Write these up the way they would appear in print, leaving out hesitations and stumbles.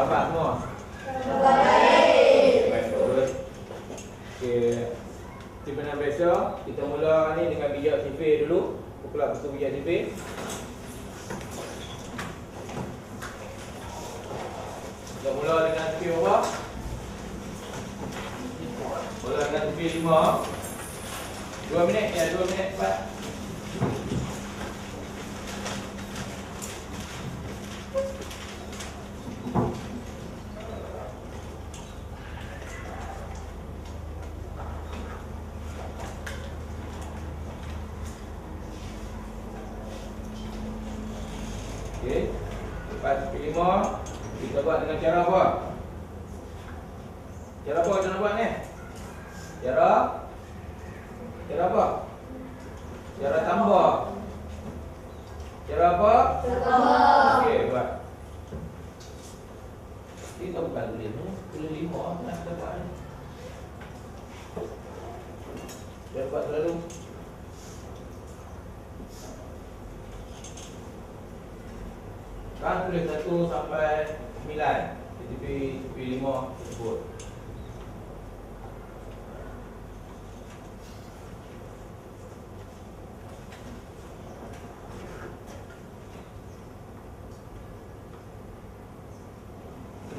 khabar semua? Baik. Bagus. Okey. Seperti yang biasa, kita mula ni dengan bijak sifir dulu. Pukul buku bijak sifir. Kita mula dengan sifir berapa? Mula dengan sifir 5. 2 minit, ya 2 minit cepat. Okey. Lepas sifir 5, kita buat dengan cara apa? Cara apa kita nak buat ni? Cara apa? Cara tambah. Cara apa? Tambah. Okey, buat. Kita bukan tulis ni, tulis 5 nak kita buat ni. Dia buat selalu. Kan tulis 1 sampai 9. Di tepi 5 tersebut.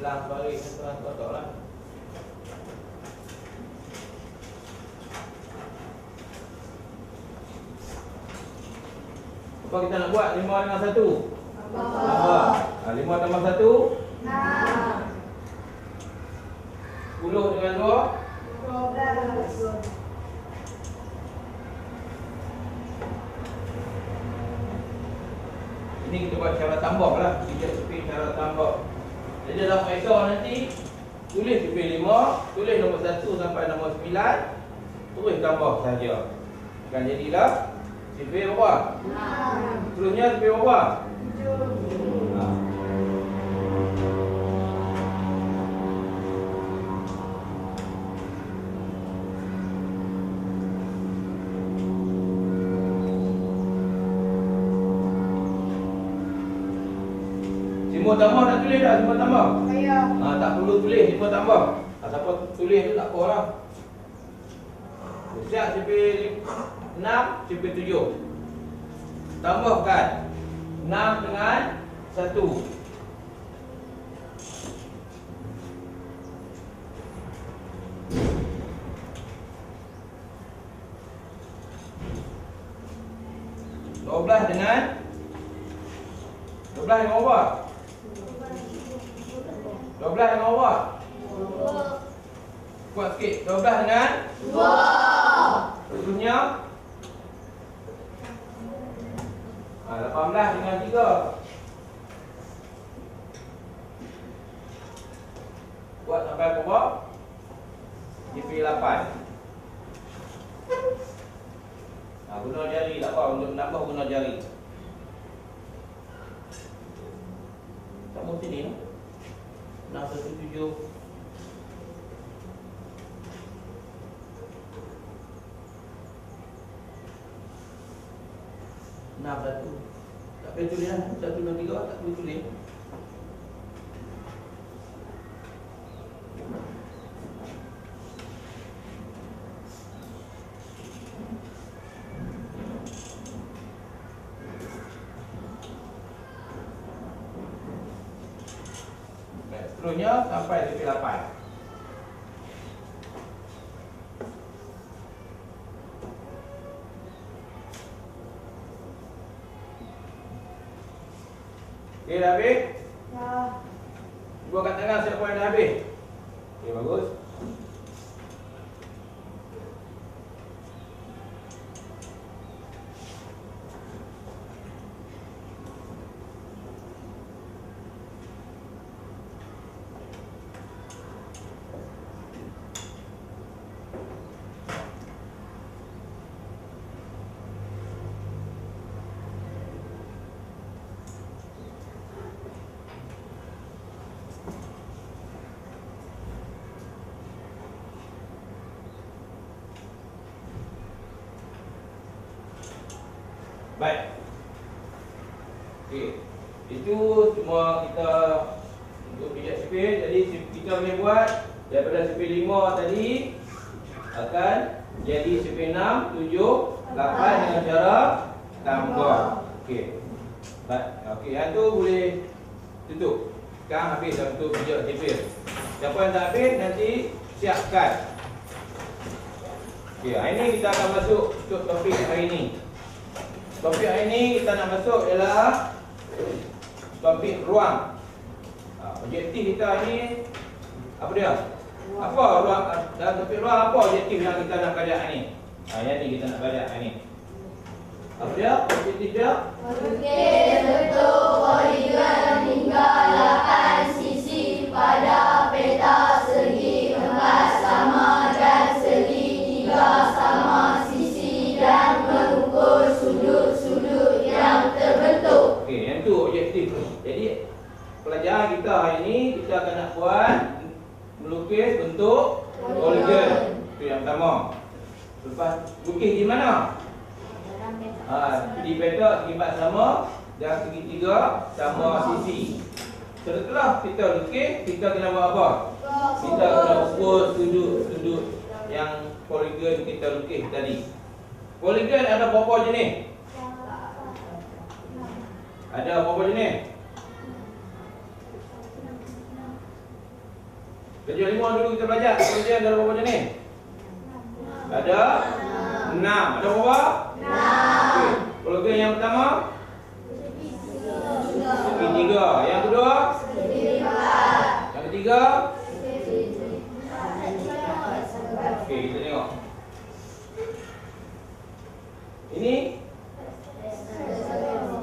Selang balik setelah kotak lah. Apa kita nak buat? 5 dengan 1 tambah. 5 tambah 1 6. 10 dengan 2 12. Ini kita buat cara tambah lah. Kita tepi cara tambah. Jadi dalam kaedah nanti tulis tepi 5, tulis nombor 1 sampai nombor 9, terus tambah saja. Akan jadilah sifir berapa? 6. Seterusnya sifir berapa? 7. Ha. Simbol tambah nak tulis tak? Simbol tambah? Saya. Tak perlu tulis simbol tambah. Siapa tulis tu tak apa lah. Siap sifir 6, sifir 7. Tambahkan 6 dengan 1. Dengan 12 dengan apa? 12 dengan apa? 2. Kuat sikit. 12 dengan 2. seterusnya 18 dengan 3. Buat sampai berapa? Sifir 8. Guna jari tak apa, untuk menambah guna jari. Kamu sini 617. 6 tak payah tulis lah. 1, 2, 3 tak perlu tulis. Seterusnya sampai sifir 8. Okey, dah habis? Ya. Cuba kat tangan siapa yang dah habis. Okey, bagus. Baik. Okey. Itu cuma kita untuk bijak sifir. Jadi kita boleh buat daripada sifir 5 tadi akan jadi sifir 6, 7, 8 dengan cara tambah. Okey. Okey, yang tu boleh tutup. Sekarang habis untuk pijak sifir. Siapa yang tak habis nanti siapkan. Okey, hari ni kita akan masuk untuk topik hari ni. Topik hari ni kita nak masuk ialah topik ruang. Objektif kita hari ni apa dia? Apa ruang? Dalam topik ruang apa objektif yang kita nak kaji hari ni? Yang ni kita nak kaji hari ni. Apa dia? Objektif dia? Melukis bentuk poligon hingga 8 sisi pada peta segi 4 sama dan segi 3 sama sisi dan mengukur sudut-sudut yang terbentuk. Okey, yang tu objektif. Jadi pelajaran kita hari ni kita akan nak buat melukis bentuk poligon. Itu yang pertama. Lepas lukis di mana? Di peta segi 4 sama dan segi 3 sama sisi. Setelah kita lukis, kita kena buat apa? Kita kena ukur sudut-sudut yang poligon kita lukis tadi. Poligon ada berapa jenis? Ada berapa jenis? Kerja 5 dulu kita belajar. Poligon ada berapa jenis? Ada 6. Ada berapa? 6. Okey. Poligon yang pertama? Segitiga. Yang kedua? Yang ketiga? Okey, kita tengok. Ini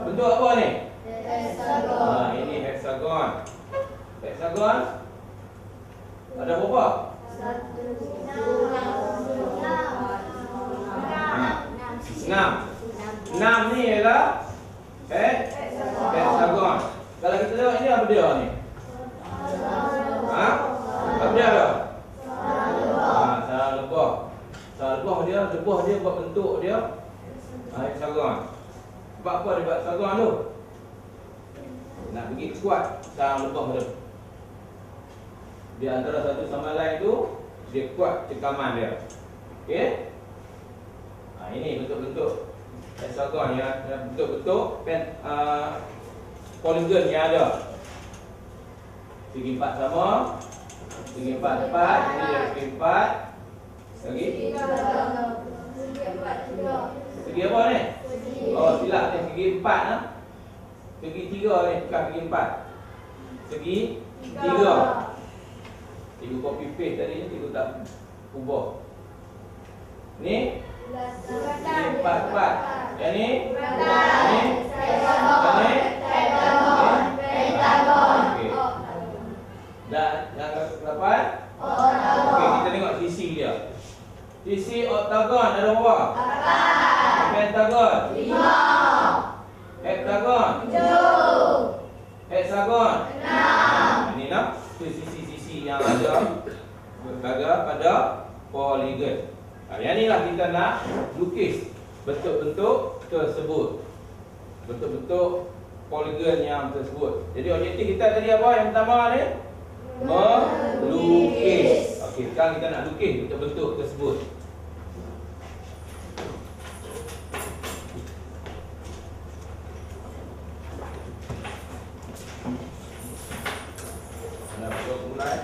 bentuk apa ni? Ini heksagon. Heksagon ada berapa? 6 ni ialah heksagon. Kalau kita tengok ini apa dia ni? Apa dia dah? Sarang lebah. Sarang lebah dia buat bentuk dia heksagon. Sebab apa dia buat heksagon tu? Nak bagi kuat sarang lebah tu. Di antara satu sama lain tu dia kuat cekaman dia. Okey? Ini bentuk-bentuk heksagon yang bentuk-bentuk poligon yang ada. Segi 4 sama, segi 4 tepat, ini dia segi 4. Lagi? Segi apa ni? Oh, silap ni segi 4 nah. Segi 3 ni, bukan segi 4. Segi 3. Cikgu copy paste tadi ni, cikgu tak ubah. Ni segi 4 tepat. Yang ni? Ni? Yang ni? Pentagon. Okey. Dan yang ke-8? Okey, kita tengok sisi dia. Sisi oktagon ada berapa? 4. Pentagon? 5. Hektagon? 7. Heksagon? 6. Ini nak sisi-sisi yang ada pada poligon. Yang ni lah kita nak lukis bentuk-bentuk tersebut. Bentuk-bentuk poligon yang tersebut. Jadi objektif kita tadi apa? Yang pertama ni melukis. Okey, sekarang kita nak lukis bentuk-bentuk tersebut. Nak buat mulai.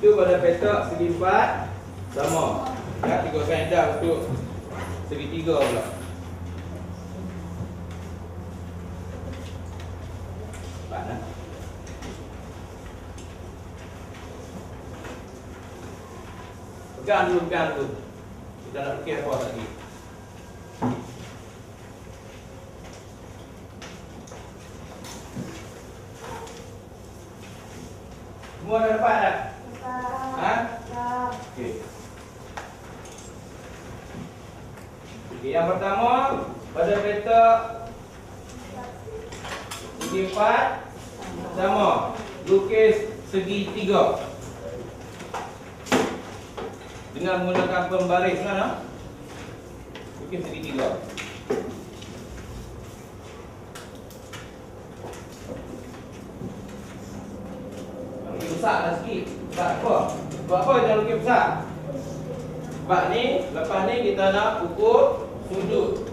Itu pada petak segi 4 sama. Ya, tengok kaedah untuk segi 3 pula. Mana? Pegang dulu. Kita nak lukis apa lagi? yang pertama pada peta segi 4 sama. Lukis segi 3 dengan menggunakan pembaris mana? Lukis segi 3. Lukis besar dah sikit. Sebab apa? Sebab apa kita lukis besar? Sebab ni, lepas ni kita nak ukur sudut.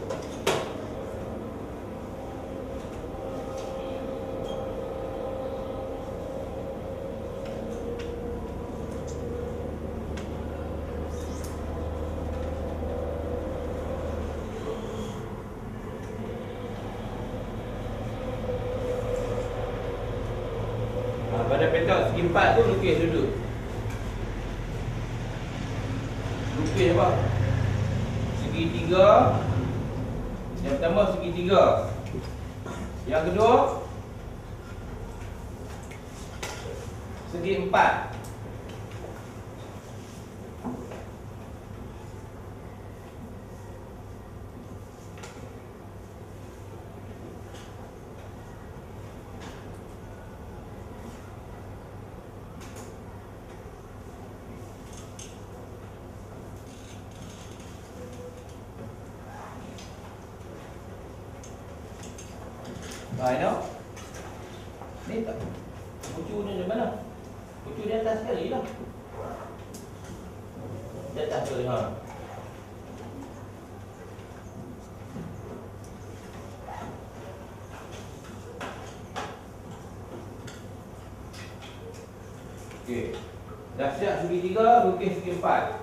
Pada petak segi 4 tu lukis sudut. Lukis apa? Segi 3. Yang pertama segi 3. Yang kedua segi 4. Baiklah. Ni tak. Pucu ni di mana? Pucu di atas sekali lah. Di atas sekali ha. Okey. Dah siap segi 3, lukis segi 4.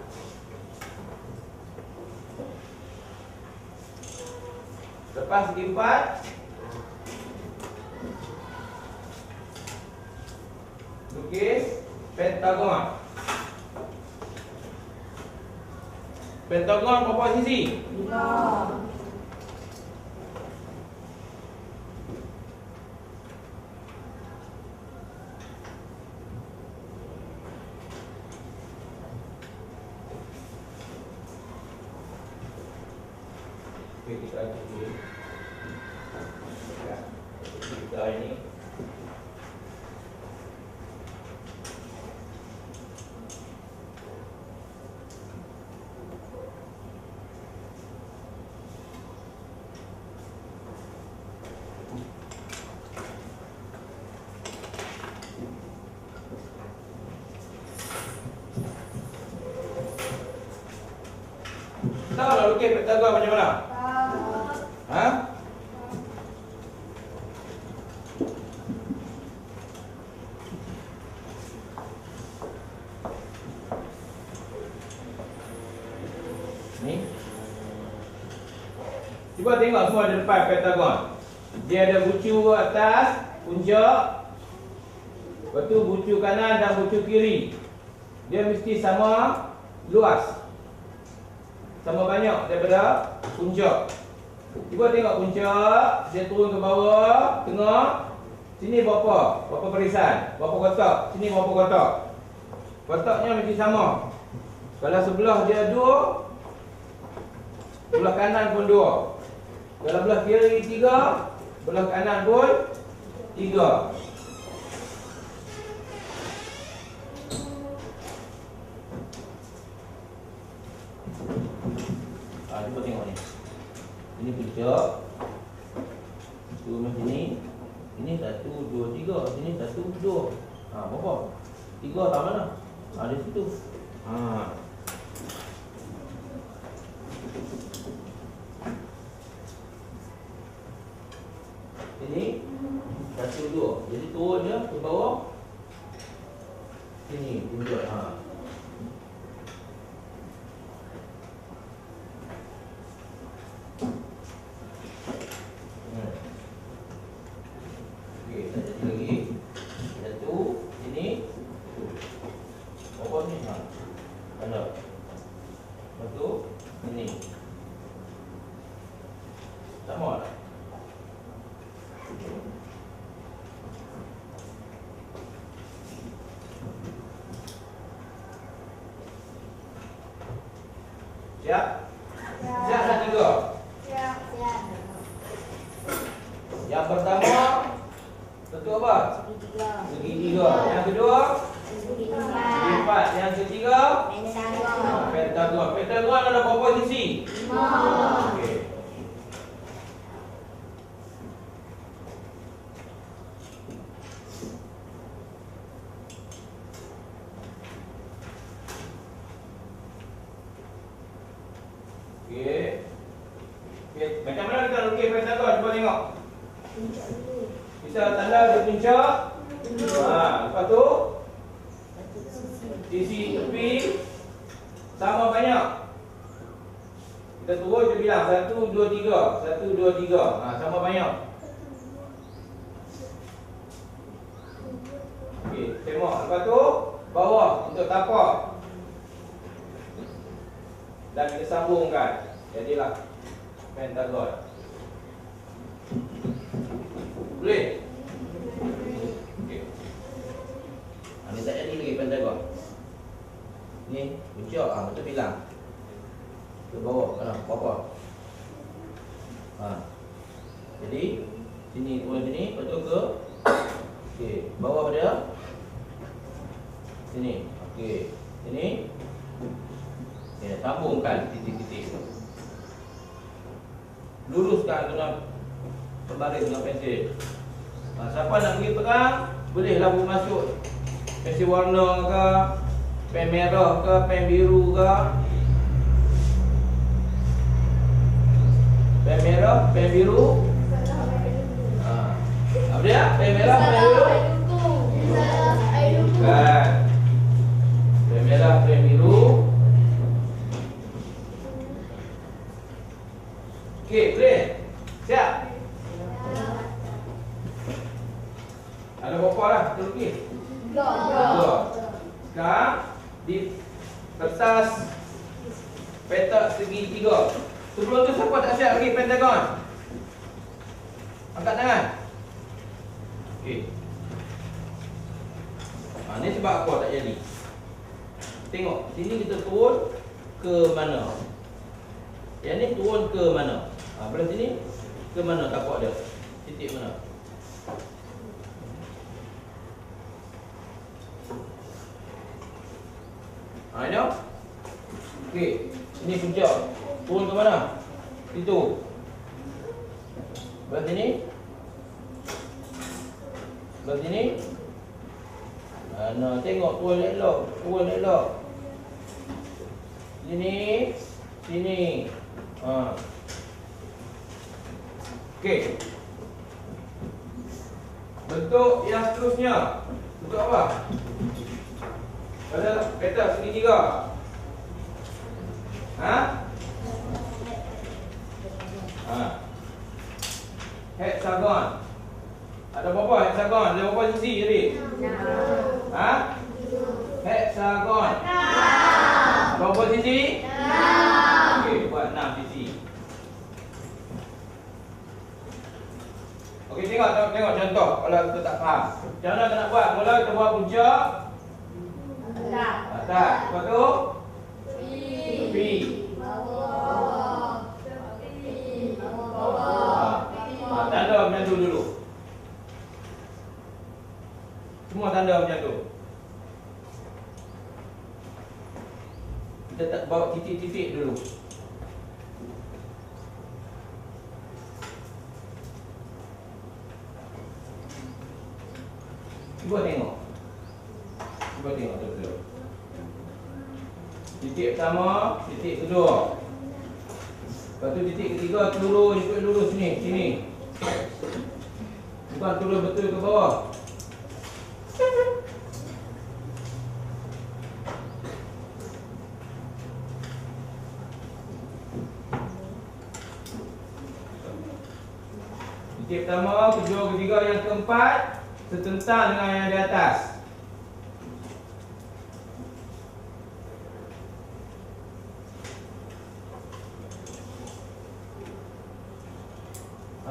Lepas segi 4 lukis pentagon. Pentagon berapa sisi? 5. Okey, kita atur dulu. Kita ini tahu nak lukis pentagon macam mana? Ha? Ni. Cuba tengok semua di depan pentagon. Dia ada bucu atas, puncak. Lepas tu bucu kanan dan bucu kiri. Dia mesti sama luas. Sama banyak daripada puncak. Cuba tengok puncak, dia turun ke bawah, tengah. Sini berapa? Berapa barisan? Berapa kotak? Sini berapa kotak? Kotaknya mesti sama. Kalau sebelah dia 2, belah kanan pun 2. Kalau belah kiri 3, belah kanan pun 3. Cuba tengok ni. Ini puncak. Turun macam ni. Ini 1, 2, 3. Sini 1, 2. Berapa? 3 tak mana? Di situ. Ini 1, 2. Jadi turun dia ke bawah. Sini puncak. Sama tak? Siap? Siap dah 3. Yang pertama bentuk apa? Segitiga. Yang kedua segi empat. Yang ketiga pentagon. Pentagon ada berapa sisi? 5. Okey. Okey. Okey, macam mana kita lukis pentagon? Cuba tengok. Kita tanda di puncak. Lepas tu sisi tepi sama banyak. Kita turun kita bilang 1 2 3. 1 2 3. Sama banyak. Okey, tengok. Lepas tu bawah untuk tapak. Dan kita sambungkan. Jadilah pentagon. Boleh? Okey. Ini tak jadi lagi pentagon. Ni puncak, betul bilang. Ke bawah, mana? Berapa? Jadi sini turun sini, betul ke? Okey, bawah pada sini. Okey, sini. Okey, sambungkan titik-titik. Luruskan kena berbaris dengan pensil. Siapa nak pergi perang, bolehlah masuk pensil warna ke, pen merah ke, pen biru ke. Pen merah, pen biru. Apa dia? Pen merah, pen biru. Kan. Pen merah, pen biru. Okey, boleh? Siap? Ada berapa lah kita lukis? 2. Sekarang di kertas petak segitiga. Sebelum tu siapa tak siap lagi pentagon? Angkat tangan. Okey. Ni sebab apa tak jadi? Tengok, sini kita turun ke mana? Yang ni turun ke mana? Belah sini ke mana tapak dia? Titik mana? Ini. Okey, ini puncak. Turun ke mana? Situ. Belah sini. Belah sini. Tengok turun elok, turun elok. Sini, sini. Okey. Bentuk yang seterusnya. Bentuk apa? Pada petak segitiga. Hexagon. Ada berapa hexagon? Ada berapa sisi jadi? 6. Hexagon. Berapa sisi? 6. Okey, buat 6 sisi. Okey, tengok contoh kalau kita tak faham. Macam mana kita nak buat? Mula kita buat puncak. Atas. Lepas tu tepi. Tanda macam tu dulu. Semua tanda macam tu. Kita tak bawa titik-titik dulu. Cuba tengok. Cuba tengok betul-betul. Titik pertama, titik kedua. Lepas tu titik ketiga turun, ikut lurus ni, sini. Bukan turun betul ke bawah. Titik pertama, kedua, ketiga, yang keempat setentang dengan yang di atas.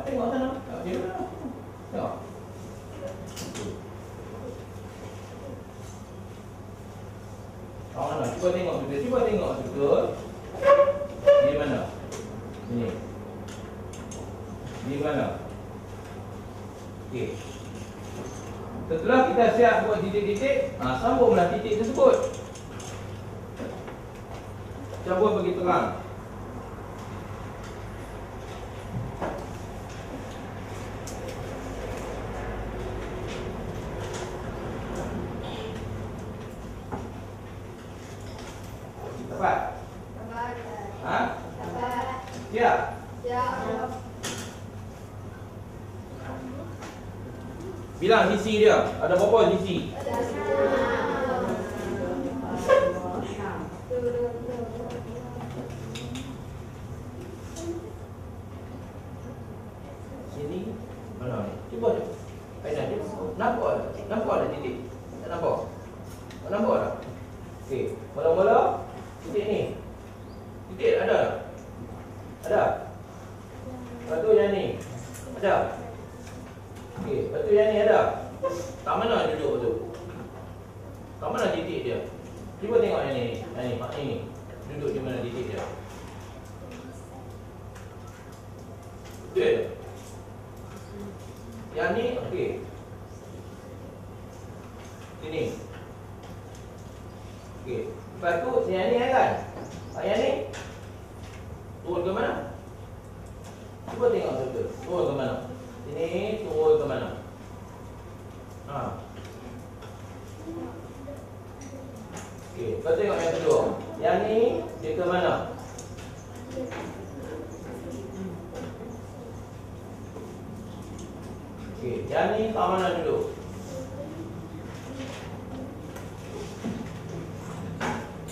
Tengok sana. Tengok. Mana? Cuba tengok betul. Cuba tengok betul. Di mana? Ini. Di mana? Okey. Setelah kita siap buat titik-titik, sambunglah titik tersebut. Cuba bagi terang. Dapat? Ha? Siap? Bilang sisi dia. Ada berapa sisi? Sini. Mana ni? Cuba je. Aina dia. Nampak tak? Nampak ada titik? Tak nampak? Tak nampak tak? Okey. Mula-mula titik ni. Titik ada tak? Ada? Lepas tu yang ni. Ada? Okey, lepas tu yang ni ada? Kat mana duduk tu? Kat mana titik dia? Cuba tengok yang ni. Yang ni, mak ni. Duduk di mana titik dia? Betul? Yang ni, okey. Sini. Okey. Lepas tu yang ni kan? Yang ni turun ke mana? Cuba tengok betul. Turun ke mana? Sini turun ke mana? Okey, lepas tu tengok yang kedua. Yang ni dia ke mana? Okey, yang ni kat mana duduk?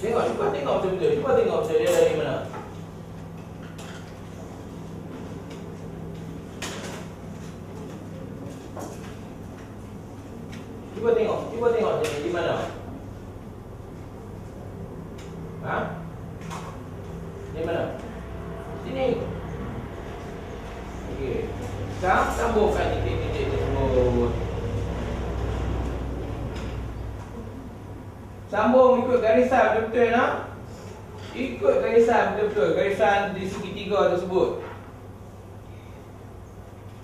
Tengok, cuba tengok betul-betul. Cuba tengok betul dia dari mana? Cuba tengok dia di mana? Ha? Di mana? Sini. Okey. Sekarang sambungkan titik-titik tersebut. Sambung ikut garisan betul-betul nak? Ikut garisan betul-betul. Garisan di segitiga tersebut.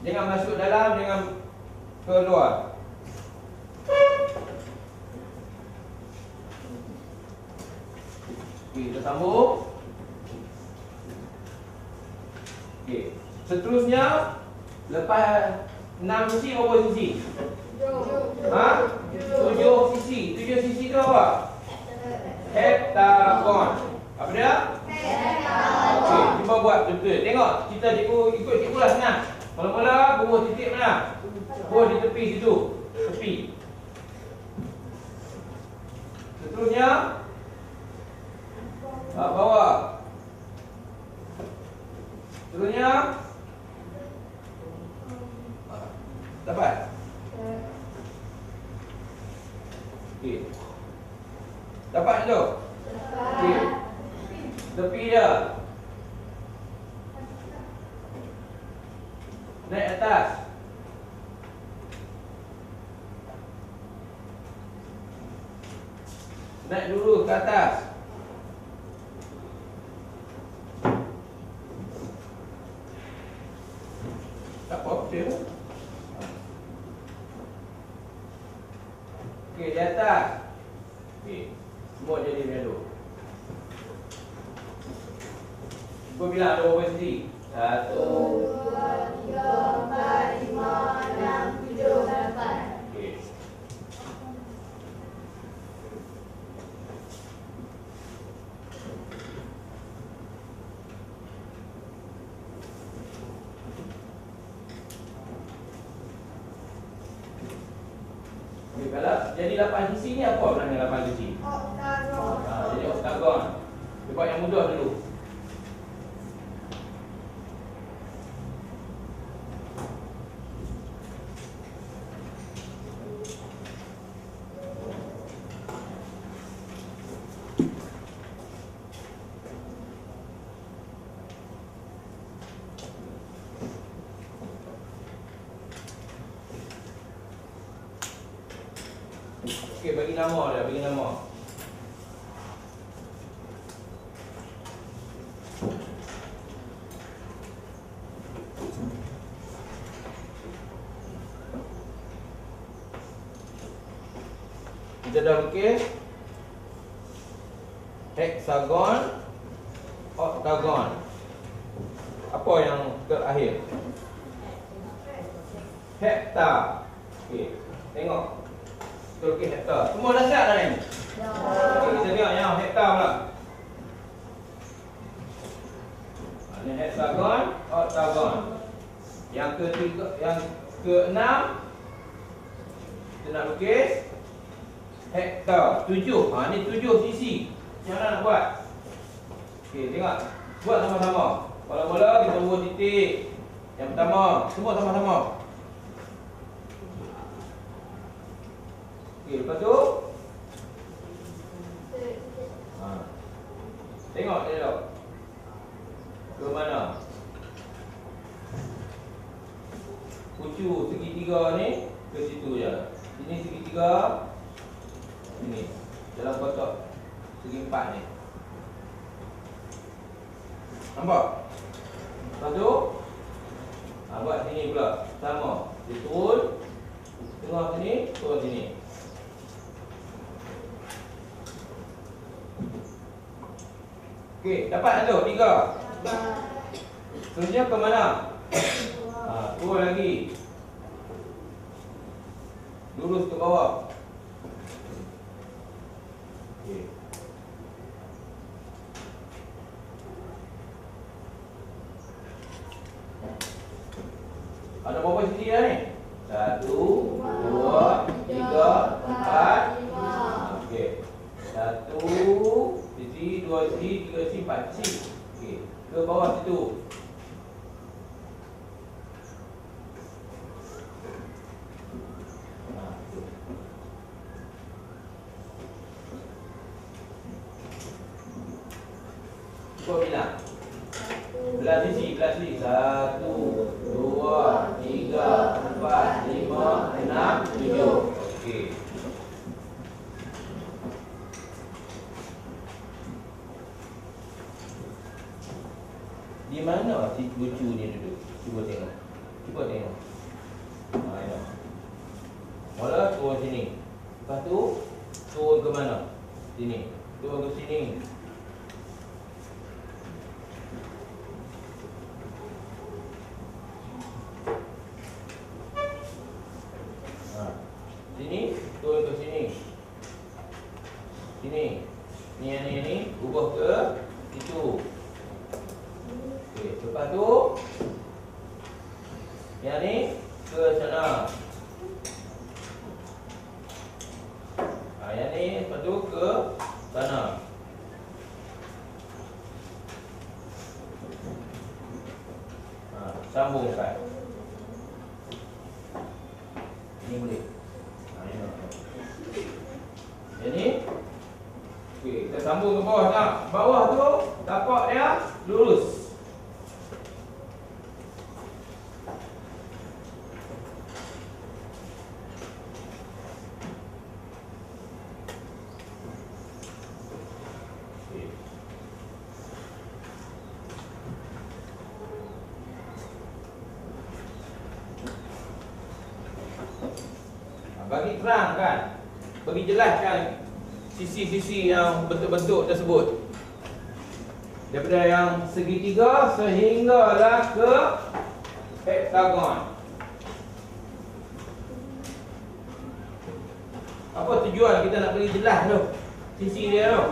Jangan masuk dalam, jangan keluar. Okey, kita sambung. Okey. Seterusnya, lepas 6 sisi berapa sisi? 7 sisi. 7 sisi tu apa? Heptagon. Apa dia? Heptagon. Okey, cuba buat betul. Tengok, kita ikut cikgu lah senang. Mula-mula bubuh titik mana? Bubuh di tepi situ. Tepi. Seterusnya bawah. Seterusnya dapat? Okey. Dapat tu? Okey. Tepi dia. Naik atas. Naik dulu ke atas. Tak apa, betul. Okey, di atas. Okey. Semua jadi macam tu. Cuba bilang ada berapa sisi? 1, 2, 3, 4, 5, 6, 7, 8. okey. Okey, kalau jadi 8 sisi ni apa maknanya 8 sisi? Oktagon. Jadi oktagon. Dia buat yang mudah dulu. Okey, bagi nama dia, bagi nama. Kita dah lukis hexagon, oktagon. Apa yang terakhir? Hektar. Okey, tengok. Kita lukis hektar. Semua dah siap dah ni? Okey, kita tengok yang hektar pula. Ini hexagon, oktagon. Yang ketiga, yang keenam, kita nak lukis hektar. 7. Ni 7 sisi. Macam mana nak buat? Okey, tengok. Buat sama-sama. Mula-mula kita buat titik. Yang pertama, semua sama-sama. Okey, lepas tu tengok dia dok. Ke mana? Kucu segitiga ni ke situ je. Ini segitiga. Ini dalam kotak segi empat ni. Nampak? Lepas tu buat sini pula. Sama. Dia turun. Tengok sini, turun sini. Okey, dapat tak tu? 3. Seterusnya ke mana? Turun lagi. Lurus ke bawah. Okey. Ada berapa sisi dah ni? 1, 2, 3, 4, 5. Okey. 1 sisi, 2 sisi, 3 sisi, 4 sisi. Okey. Ke bawah situ. Cuba bilang. Belah sisi, belah sisi. 1, 2, 3, 4, 5, 6, 7. Okey. Di mana si lucu ni duduk? Cuba tengok. Cuba tengok. Ya. Mula turun sini. Lepas tu turun ke mana? Sini. Turun ke sini. Sini turun ke sini. Sini. Ni ubah ke situ. Okey, lepas tu yang ni ke sana. Yang ni lepas tu ke sana. Sambungkan. Ini boleh. Yang ni. Okey, kita sambung ke bawah tak? Bawah tu tapak dia lurus. Bagi terang kan, bagi jelaskan sisi-sisi yang bentuk-bentuk tersebut, daripada yang segitiga sehinggalah ke hektagon. Apa tujuan kita nak bagi jelas tu sisi dia tu?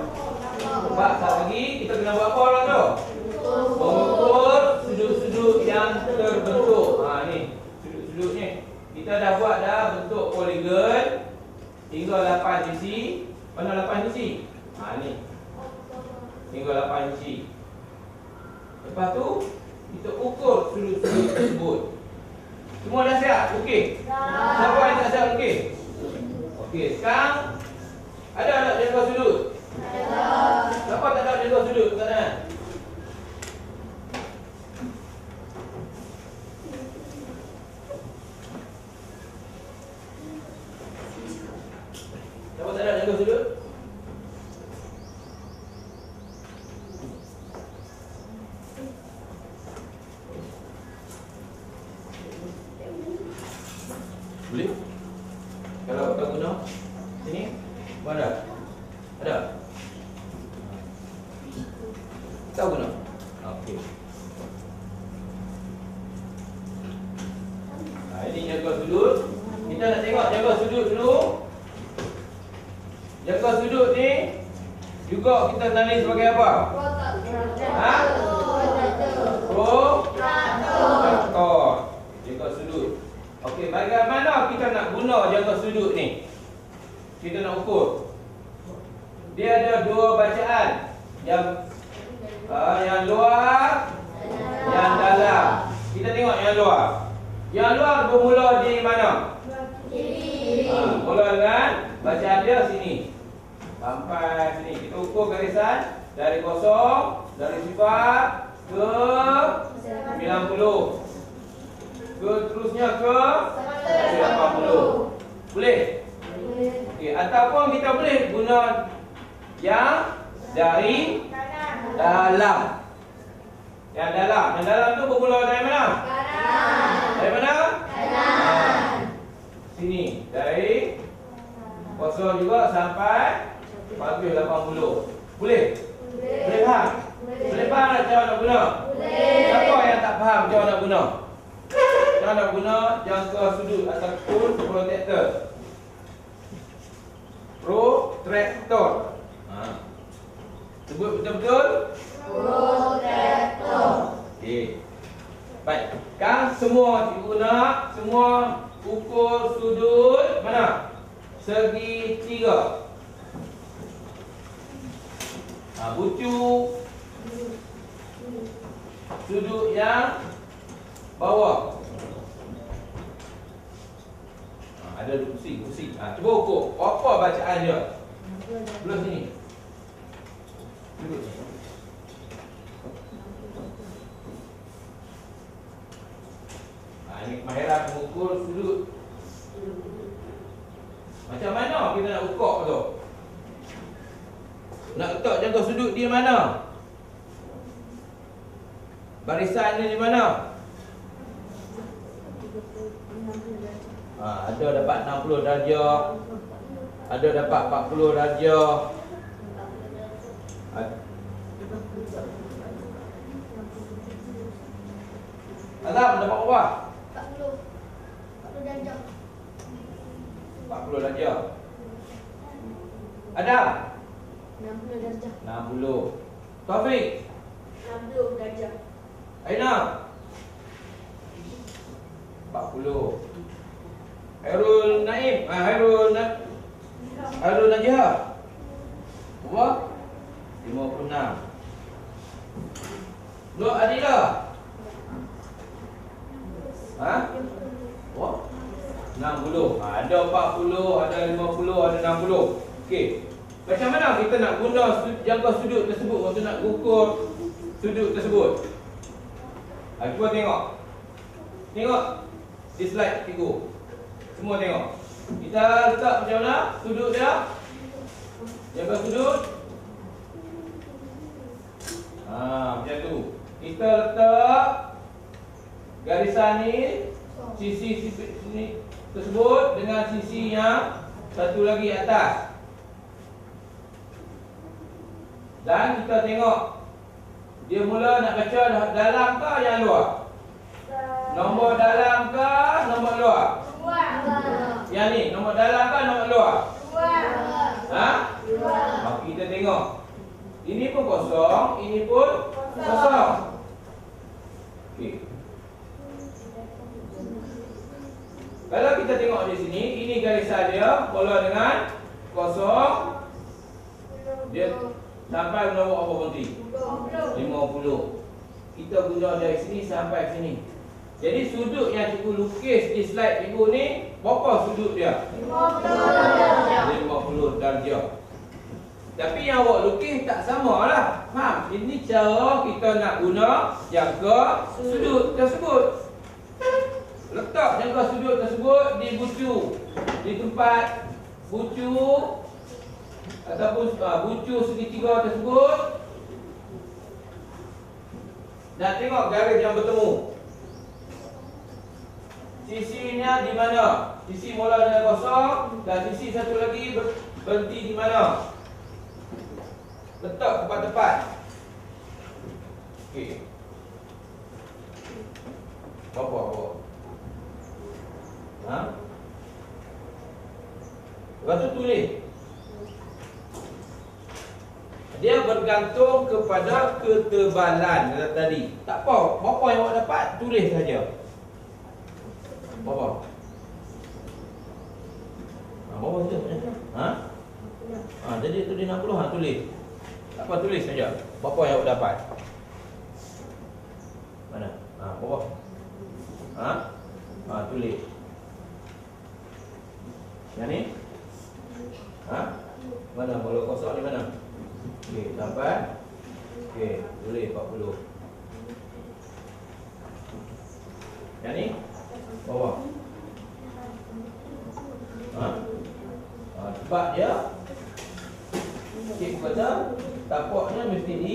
Sebab tak lagi kita kena buat apa lah tu? Mengukur sudut-sudut yang terbentuk. Ni sudut-sudut ni kita dah buat dah bentuk poligon hingga 8 sisi. Mana 8 sisi? Ni hingga 8 sisi. Lepas tu kita ukur sudut-sudut tersebut. Semua dah siap? Okey. Siapa yang tak siap okey? Okey, sekarang ada tak jaga sudut? Ada. Siapa tak ada jaga sudut kat sana? Siapa tak ada jaga sudut? Boleh? Kalau tak guna sini. Tahu guna? Okey. Ini jaga sudut. Kita nak tengok jaga sudut dulu. Jaga sudut ni juga kita tulis sebagai apa? Ha? Protractor. Jaga sudut. Okey, bagaimana kita nak guna jaga sudut ni? Kita nak ukur. Dia ada dua bacaan. Yang luar, yang dalam. Kita tengok yang luar. Yang luar bermula di mana? Kiri. Mula dengan bacaan dia sini sampai sini. Kita ukur garisan dari kosong, dari sifar ke 90, ke terusnya ke 80. Boleh? Okey, ataupun kita boleh guna yang dari dalam. Yang dalam tu bermula dari mana? Dari mana? Sini. Dari kosong juga sampai 80. Boleh? Boleh faham? Boleh faham tak cara nak guna? Siapa yang tak faham cara nak guna? Cara nak guna jangka sudut ataupun protractor. Protractor. Sebut betul-betul? Protractor. Okey. Baik. Sekarang semua cikgu nak semua ukur sudut mana? Segitiga. Bucu sudut yang bawah. Ada pusing. Cuba ukur. Apa bacaan dia? Belah sini. Duduk sini. Ini kemahiran mengukur sudut. Macam mana kita nak ukur tu? Nak letak jangka sudut di mana? Barisan ni di mana? Ada dapat 60 darjah. Ada dapat 40 darjah. Azam dapat berapa? 40 darjah. 40 darjah. Adam 60 darjah. 60. Taufik 60 darjah. Aina 40. Hairul Naim, Hairul Najah berapa? 56. Nur Adila oh, 60. Ada 40, ada 50, ada 60. Okey. Macam mana kita nak guna jangka sudut tersebut untuk nak ukur sudut tersebut? Cuba tengok. Tengok di slide cikgu. Semua tengok. Kita letak macam mana sudut dia? Jangka sudut. Macam tu. Kita letak garisan ni, sisi sini tersebut dengan sisi yang satu lagi atas. Dan kita tengok dia mula nak baca dalam ke yang luar? Nombor dalam ke nombor luar? Yang ni nombor dalam ke nombor luar? Kita tengok. Ini pun kosong, ini pun kosong. Okey. Kalau kita tengok di sini, ini garisan dia mula dengan kosong. Dia sampai nombor apa berhenti? 50. Kita guna dari sini sampai sini. Jadi sudut yang cikgu lukis di slide cikgu ni, berapa sudut dia? 50 darjah. Tapi yang awak lukis tak samalah. Faham? Ini cara kita nak guna jangka sudut tersebut. Letak jangka sudut tersebut di bucu, di tempat bucu ataupun bucu segitiga tersebut. Dan tengok garis yang bertemu. Sisinya di mana? Sisi mula dengan kosong dan sisi satu lagi berhenti di mana? Letak tepat-tepat. Okey. Berapa? Ha? Lepas tu tulis. Dia bergantung kepada ketebalan tadi. Tak apa, berapa yang awak dapat, tulis saja. Berapa? Berapa tu? Jadi tulis 60, tulis. Tak apa, tulis saja. Berapa yang awak dapat? Mana? Berapa? Tulis. Yang ni? Mana? Bola kosong ni mana? Okey, dapat. Okey, tulis 40. Yang ni? Bawah. Sebab dia cikgu kata tapaknya mesti di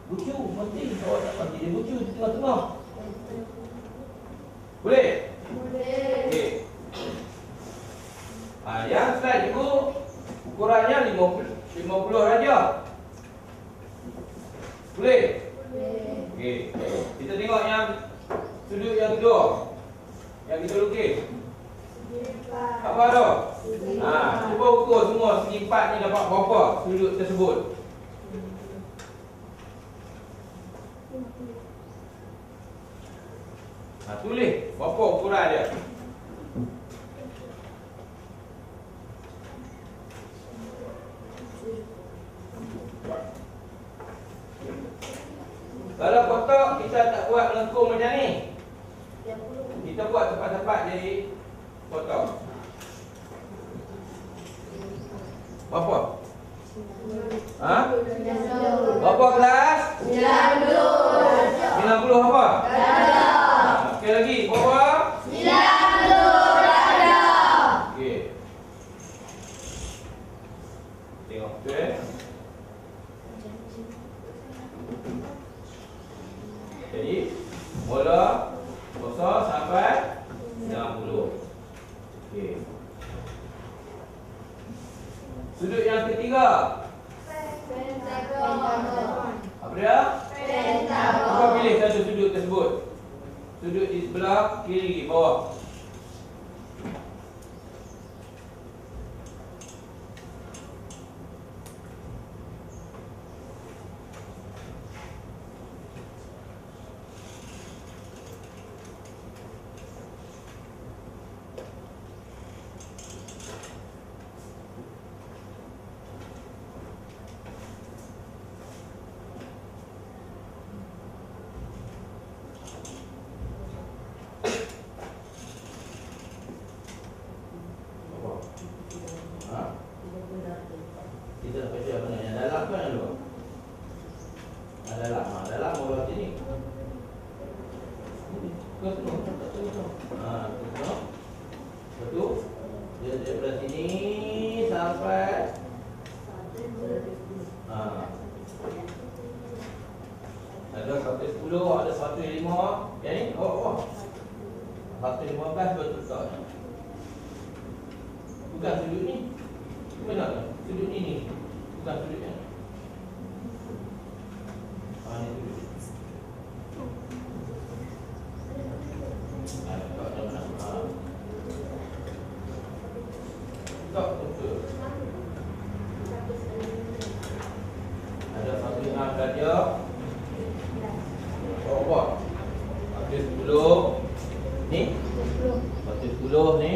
bucu. Mesti awak tak mesti di bucu di tengah-tengah. Boleh? Boleh. Okey. Yang slide cikgu ukurannya 50 saja. Boleh? Boleh. Okey. Kita tengok yang sudut yang kedua. Yang kita lukis. Apa tu? Cuba ukur semua segi 4 ni dapat berapa sudut tersebut. Tulis berapa ukuran dia. Kalau kotak kita tak buat melengkung macam ni. Kita buat tepat-tepat jadi kotak. Berapa? Berapa kelas? 90 apa? Sekali lagi, berapa? 90 Okey. Tengok tu Jadi mula kosong sampai 90. Okey. Sudut yang ketiga. Apa dia? Cuba pilih satu sudut tersebut. Sudut di sebelah kiri bawah. Kita nak baca apa yang dalam kan yang luar? Dalam orang sini. Betul. Dia daripada sini sampai ada 110, ada 105. Yang ni 115 betul tak? Bukan sudut ni. Benar tak? Sudut ni. Bukan sudut yang ni. Ni sudut. Tak ada mana. Tak betul. Ada satu yang saja. Berapa? 110. Ni? 110 ni.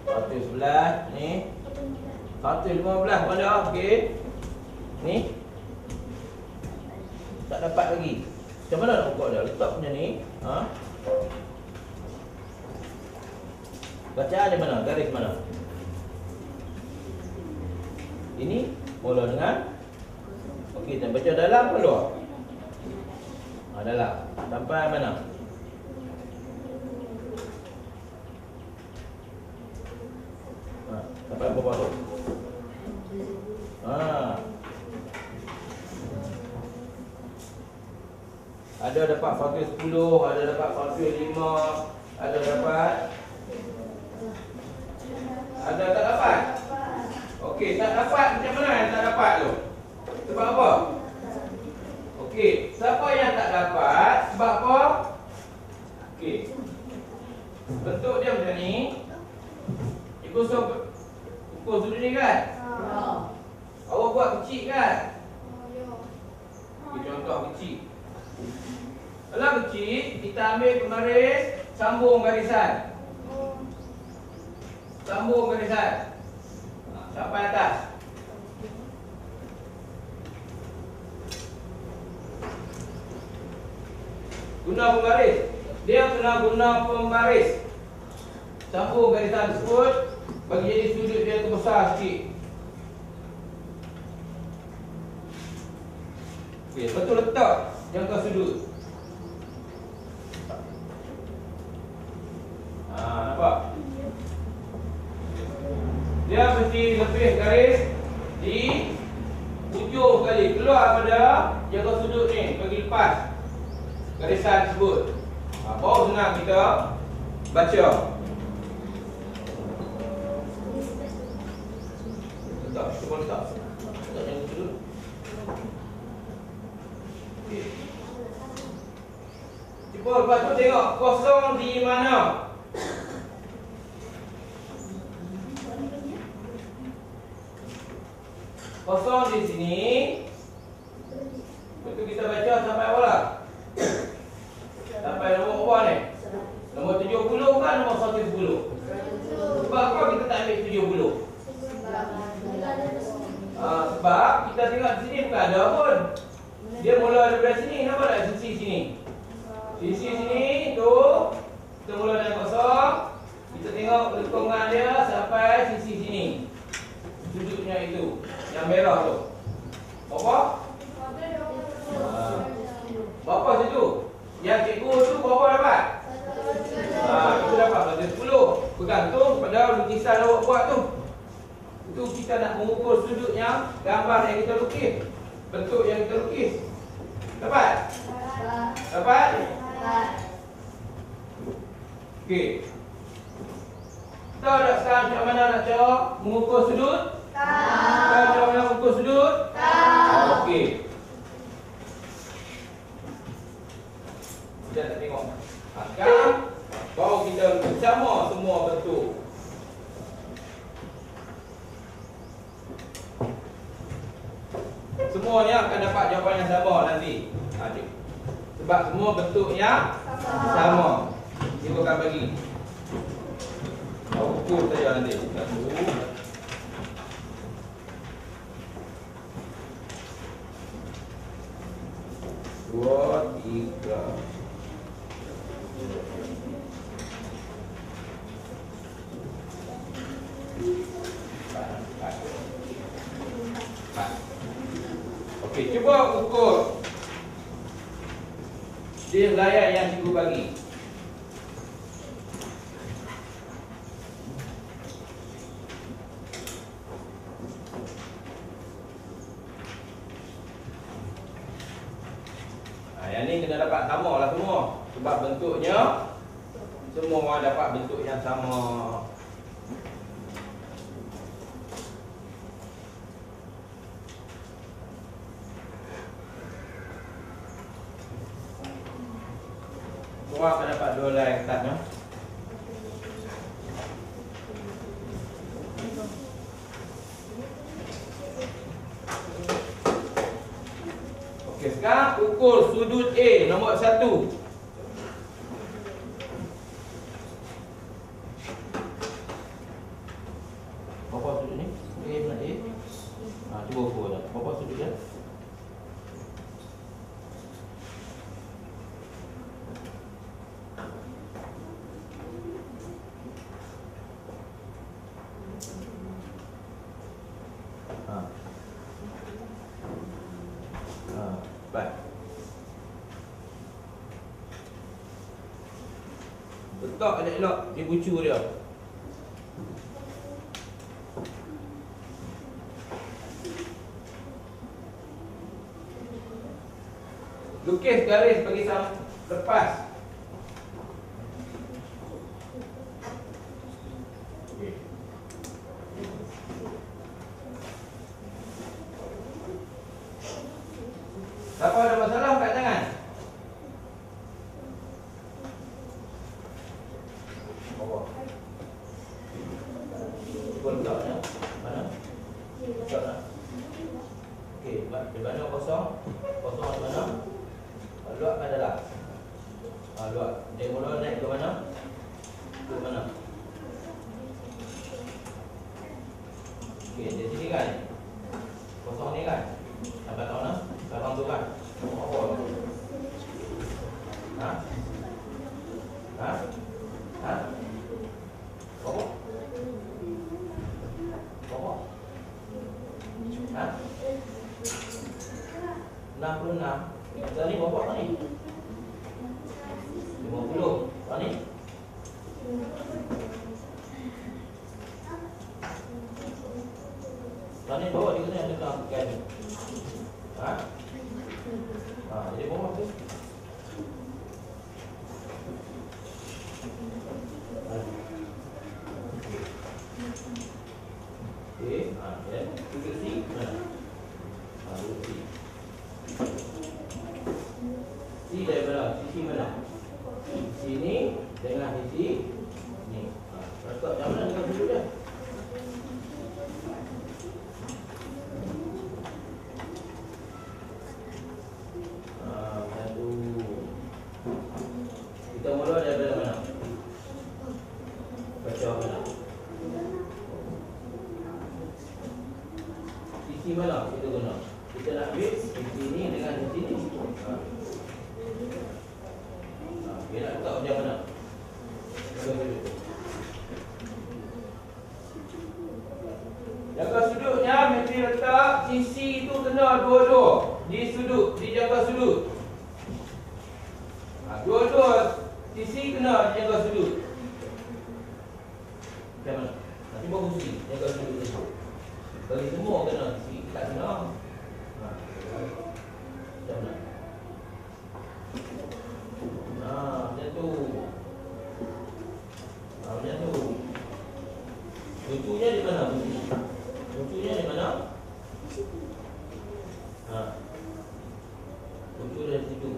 111 ni. 115 mana? Okey. Ni. Tak dapat lagi. Macam mana nak ukur dia? Letak punya ni. Bacaan di mana? Garis mana? Ini mula dengan. Okey, kita baca dalam ke luar? Dalam. Sampai mana? Sampai berapa tu? Ada dapat 110, ada dapat 105, ada dapat. Ada tak dapat? Okey, tak dapat macam mana yang tak dapat tu? Sebab apa? Okey, siapa yang tak dapat sebab apa? Okey. Bentuk dia macam ni. Ikut ukur sudut ni kan? Awak buat kecil kan? Okey, contoh kecil. Kalau kecil, kita ambil pembaris, sambung garisan. Sambung garisan. Sampai atas. Guna pembaris. Dia kena guna pembaris. Sambung garisan tersebut bagi jadi sudut dia tu besar sikit. Okey, betul letak jangka sudut. Nampak? Dia mesti lebih garis di ujung sekali. Keluar pada jangka sudut ni bagi lepas garisan tersebut. Baru senang kita baca. Letak, cuba letak. Letak jangka sudut. Okey. Cuba lepas tu tengok kosong di mana. Kosong di sini. Betul kita baca sampai apa lah? Sampai nombor apa ni? Nombor 70 kan nombor 110? Sebab apa kita tak ambil 70? Sebab kita tengok di sini bukan ada pun. Dia mula daripada sini. Nampak tak sisi sini? Sisi sini tu kita mula dari kosong. Kita tengok lekongan dia sampai sisi sini. Sudutnya itu yang merah tu. Berapa? Berapa situ? Yang cikgu tu berapa dapat? Itu dapat pada 10. Bergantung pada lukisan awak buat tu. Itu kita nak mengukur sudutnya, gambar yang kita lukis, bentuk yang kita lukis. Dapat? Dapat? Okey. Tahu tak sekarang macam mana nak cara mengukur sudut? Tahu macam mana mengukur sudut? Okey. Kita nak tengok. Sekarang baru kita sama semua bentuk. Semuanya akan dapat jawapan yang sama nanti. Sebab semua bentuknya sama. Kita akan bagi. Ukur saja nanti. 1, 2, 3. Okey, cuba ukur dia layar yang cikgu bagi. Yang ni kena dapat sama lah semua. Sebab bentuknya semua orang dapat bentuk yang sama. Semua akan dapat 2 line atasnya. Okey, sekarang ukur sudut A nombor 1. Berapa sudut ni? A mana A? Cuba ukur dah. Berapa sudut dia? Baik. Letak elok-elok di bucu dia. Lukis garis bagi lepas. Okey. Siapa ada masalah angkat tangan? Bawah. Cuba letaknya. Mana? Letak nak. Okey, di mana kosong? Kosong di mana? Luat ke dalam? Luat. Dia mula naik ke mana? Ke mana? Okey, di sini kan? Kosong ni kan? Sampai tahu nak? Belakang tu kan? Oh. Ha? Ha? Ha? Bawah? Bawah? Ha? 66. Tadi bawah kan ni? 50. Tadi? Tadi bawah dia kena ada kan? Ha? Jadi bawah tu. Okey, dan duduk sini. Duduk sini. Sini dari mana? Sisi mana? Sini dengan sisi ni. Letak macam mana dengan duduk dia? Kita mula daripada mana? Baca mana? Sisi mana kita guna? Kita nak ambil sisi ni dengan sisi ni. Dia nak letak macam mana? Jaga sudutnya mesti letak sisi tu kena dua-dua. Di sudut, dijaga sudut. Dua-dua sisi kena jaga sudut. Macam mana? Nanti baru sisi jaga sudut tu. Bagi semua kena, sisi tak kena. Macam mana? Macam tu. Macam tu. Bucunya di mana? Bucunya di mana? Bucu dari situ.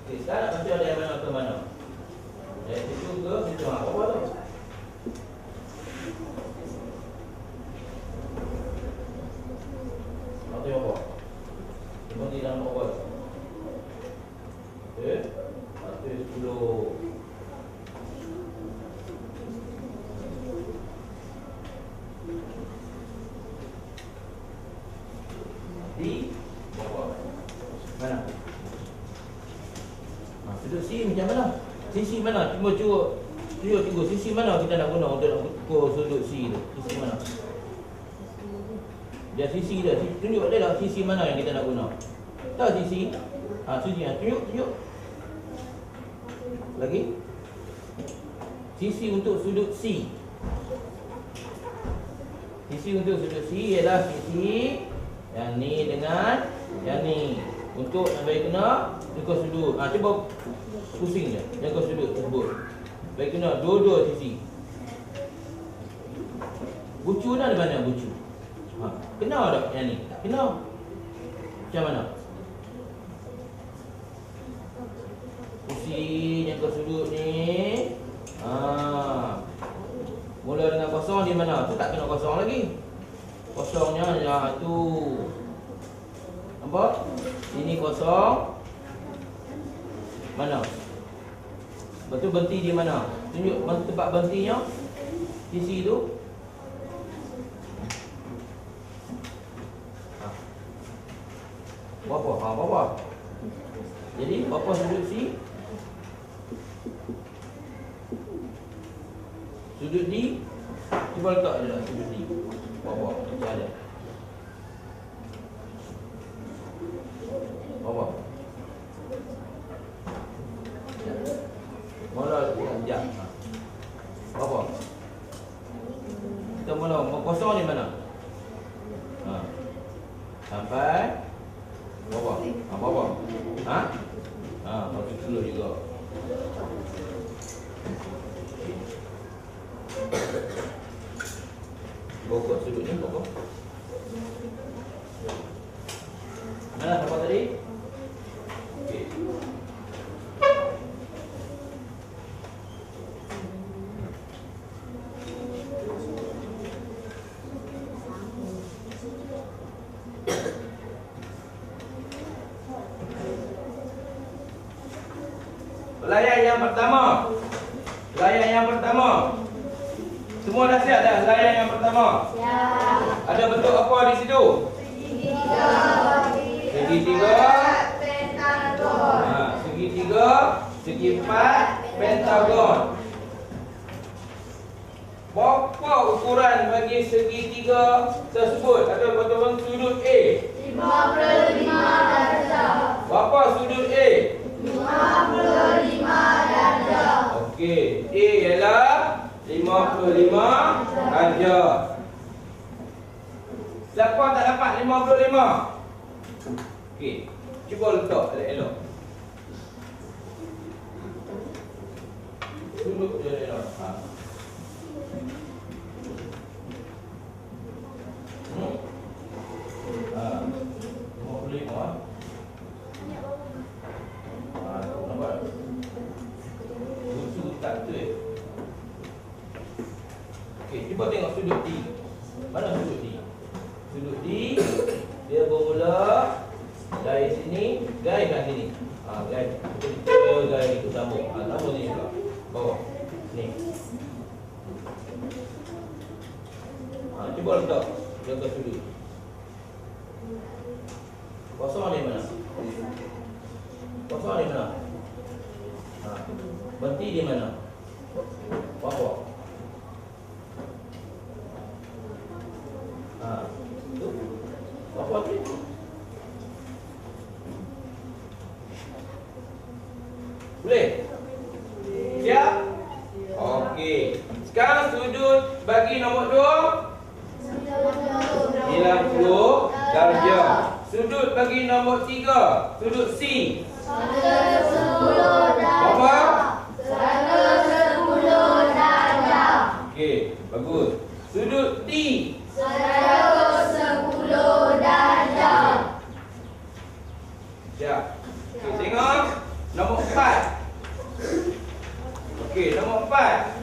Okay, sekarang nak baca dari mana ke mana? Dari situ ke situ. Apa tu? Apa yang apa? Cuma di dalam apa? Okay. Satu 10. Di bawah. Mana? Sudut C macam mana? Sisi mana? Cuba tengok sisi mana kita nak guna untuk nak ukur sudut C tu. Sisi mana? Dia sisi dia. Tunjuk dia lah sisi mana yang kita nak guna. Tahu sisi? Sisi. Tunjuk. Lagi. Sisi untuk sudut C. Sisi untuk sudut C ialah sisi yang ni dengan yang ni. Untuk yang bagi kena jaga sudut. Cuba pusing je. Jaga sudut tersebut. Bagi kena dua-dua sisi. Bucu dah di mana bucu? Kena tak yang ni? Tak kena. Macam mana? Pusing jaga sudut ni. Mula dengan kosong di mana? Tu tak kena kosong lagi. Kosongnya tu. Nampak? Ini kosong. Mana? Betul berhenti di mana? Tunjuk tempat berhentinya. Sisi tu. Berapa? Berapa? Jadi berapa sudut C? Sudut D. Cuba letak je lah sudut D. Berapa? Macam ada. Berapa? Mula sekejap. Berapa? Kita mula kosong di mana? Sampai berapa? Berapa? Masuk dulu juga. Bokok sudut ni bokok. Mana sampai tadi? Layan yang pertama. Layan yang pertama. Semua dah siap dah layan yang pertama? Siap. Ada bentuk apa di situ? Segitiga. Segitiga. Pentagon. Segitiga, segi empat, pentagon. Berapa ukuran bagi segitiga tersebut? Ada betul sudut A. 55 darjah. Berapa sudut A? 55 darjah. Okey, A ialah 55 darjah. Siapa tak dapat 55? Okey, cuba letak elok-elok. Sudut dia elok. Okey, cuba tengok sudut D. Mana sudut D? Sudut D dia bermula dari sini, garis kat sini. Garis. Kita garis itu sambung. Sambung sini pula. Bawah. Ni. Cuba letak jaga sudut. Kosong di mana? Kosong di mana? Berhenti di mana? Bawah. Tu. Bawah tu. Boleh? Siap? Okey. Sekarang sudut bagi nombor 2 90 darjah. Sudut bagi nombor 3, sudut C. 110 Berapa? 110 darjah. Okey, bagus. Sudut D. 110 darjah. Siap. Okey, tengok nombor 4. Okey, nombor 4.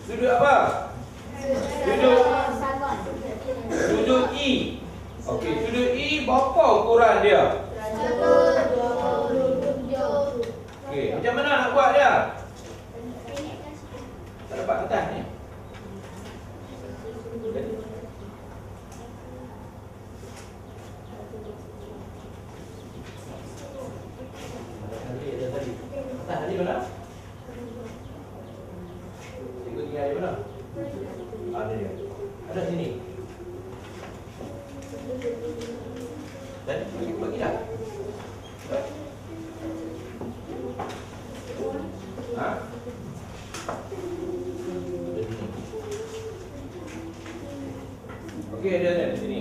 Sudut apa? Sudut E. Okey, sudut E berapa ukuran dia? 127. Okey, macam mana nak buat dia? Tak dapat kertas ni. Tadi mana? Cikgu tinggal di mana? Ada dia. Ada sini. Dan bagi dah. Ada sini. Okey, ada di sini.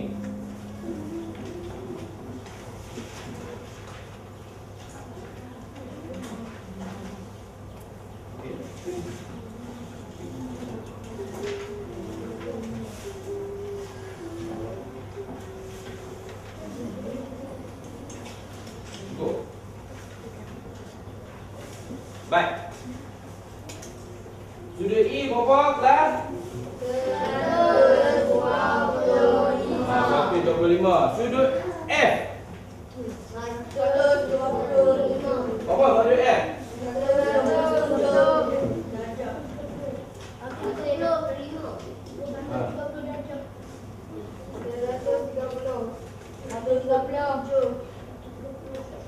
Baik. Sudut E berapa kelas? 125. Sudut F. 125. Berapa sudut F?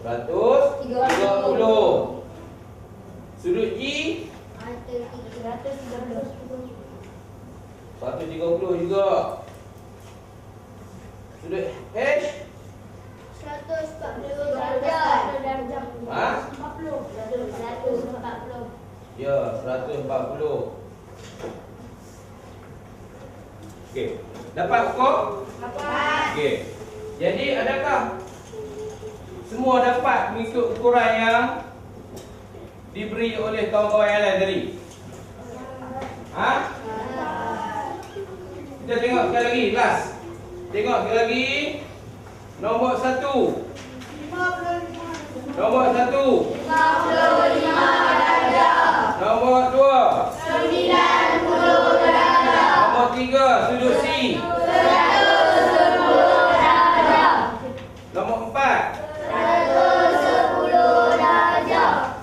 130. Sudut G 130 juga. Sudut H 140 darjah. ha? 140. Ya, 140. Okey. Dapat ukur? Dapat. Okey. Jadi adakah semua dapat mengikut ukuran yang diberi oleh kawan-kawan yang lain tadi? Ha? Kita tengok sekali lagi, last. Tengok sekali lagi. Nombor 1. Nombor 1. 55 darjah. Nombor 2. 90 darjah. Nombor 3. Sudut C. 110 darjah. Nombor 4. 110 darjah.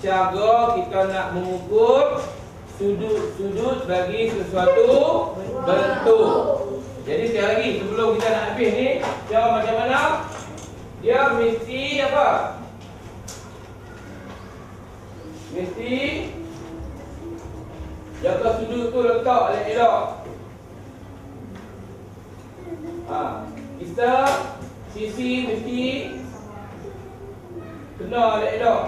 cara kita nak mengukur sudut-sudut bagi sesuatu bentuk. Jadi sekali lagi sebelum kita nak habis ni, cara macam mana? Dia mesti apa? Mesti jaga sudut tu letak elok-elok. Kita sisi mesti kena elok-elok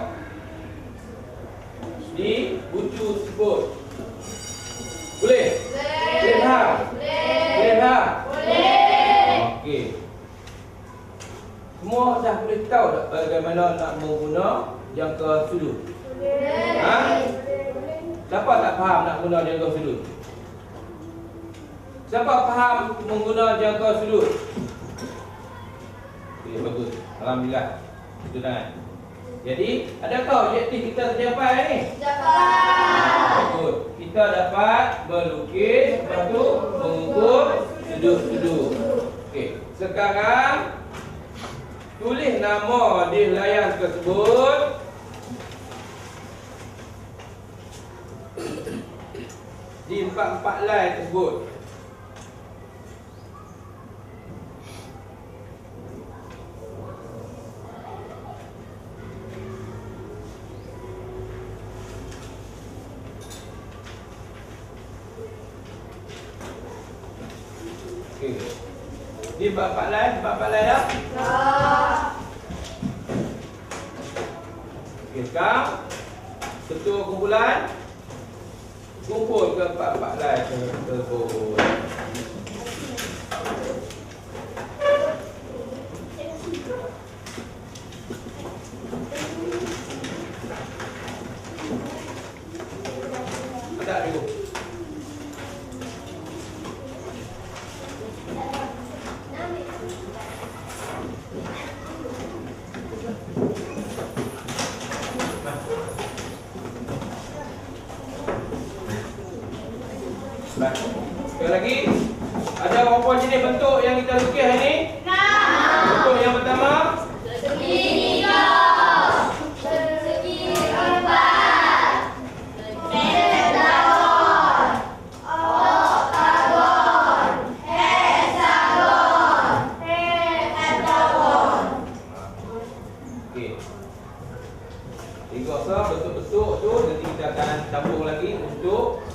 di bucu tersebut. Boleh? Boleh tak? Boleh tak? Boleh. Okey. Semua dah boleh tahu tak bagaimana nak mengguna jangka sudut? Siapa tak faham nak guna jangka sudut? Siapa faham mengguna jangka sudut? Okey, bagus. Alhamdulillah. Itu tangan. Jadi, adakah objektif kita tercapai ni? Dapat. Bagus. Kita dapat melukis, lepas tu mengukur sudut-sudut. Okey, sekarang tulis nama di layar tersebut. Di empat-empat line tersebut. Okey. Di empat-empat line dah? Okey, sekarang ketua kumpulan kumpul ke empat-empat line tersebut. Ada dulu. Baik. Sekali lagi, ada berapa jenis bentuk yang kita lukis hari ni? 6. Bentuk yang pertama, Segi 3. Segi 4. Pentagon. Oktagon. Hexagon. Pentagon. okey. Tiga bentuk-bentuk tu nanti kita akan campur lagi untuk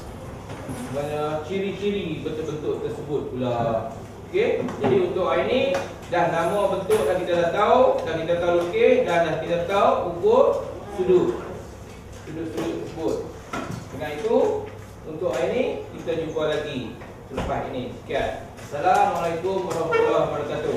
ciri-ciri bentuk-bentuk tersebut pula. Okey. Jadi untuk hari ni dah nama bentuk dah kita dah tahu, dah kita tahu lukis, dah kita tahu ukur sudut. Sudut-sudut tersebut. Dengan itu untuk hari ni kita jumpa lagi selepas ini. Sekian. Assalamualaikum warahmatullahi wabarakatuh.